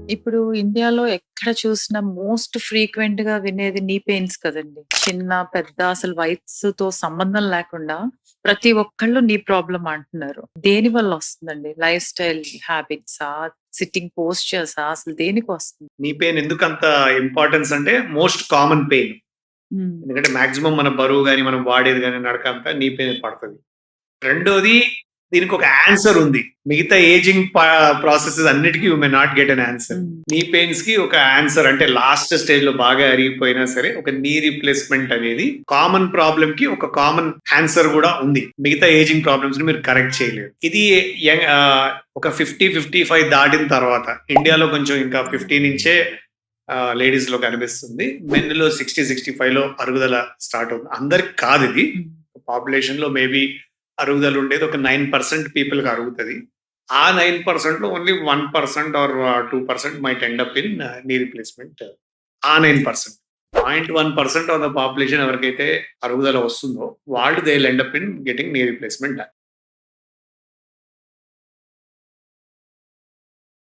ఇప్పుడు ఇండియాలో ఎక్కడ చూసినా మోస్ట్ ఫ్రీక్వెంట్‌గా వినేది నీ పెయిన్స్ కదండీ. చిన్న, పెద్ద అసలు వయస్సుతో సంబంధం లేకుండా ప్రతి ఒక్కళ్ళు నీ ప్రాబ్లమ్ అంటున్నారు. దేనివల్ల వస్తుందండి? లైఫ్ స్టైల్ హ్యాబిట్సా? సిట్టింగ్ పోస్చర్సా? అసలు దేనికొస్తుంది? నీ పెయిన్ ఎందుకంత ఇంపార్టెన్స్ అంటే మోస్ట్ కామన్ పెయిన్. హ్మ్. ఎందుకంటే మాక్సిమం మన బరువు గాని, మనం వాడేది గాని నడక అంతా నీ పెయిన్ పడతది. రెండోది దీనికొక ఆన్సర్ ఉంది. మిగతా ఏజింగ్ ప్రాసెసెస్ అన్నిటికి you may not get an answer. హ్మ్. నీ పెయిన్స్‌కి ఒక ఆన్సర్ అంటే లాస్ట్ స్టేజ్‌లో బాగా అరిగిపోయినా సరే ఒక నీ రీప్లేస్‌మెంట్ అనేది కామన్ ప్రాబ్లమ్‌కి ఒక కామన్ ఆన్సర్ గూడా ఉంది. మిగతా ఏజింగ్ ప్రాబ్లమ్స్‌ని మీరు కరెక్ట్ చేయలేరు. ఇది ఒక 50, 55 దాటిన తర్వాత ఇండియాలో కొంచెం ఇంకా 50 నుంచే లేడీస్‌లో కనిపిస్తుంది. మెన్‌లో 60, 65లో అరుగుదల స్టార్ట్ అవుతుంది. అందరికి కాదిది. హ్మ్. పాపులేషన్‌లో మేబీ అరుగుదల ఉండేది ఒక 9% పీపుల్‌కి అరుగుతది. ఆ 9%లో only 1% or 2% might end up in knee replacement. ఆ 9%. 0.1% ఆఫ్ ద పాపులేషన్ ఎవరికైతే అరుగుదల వస్తుందో వాళ్ళు they will end up in getting knee replacement done.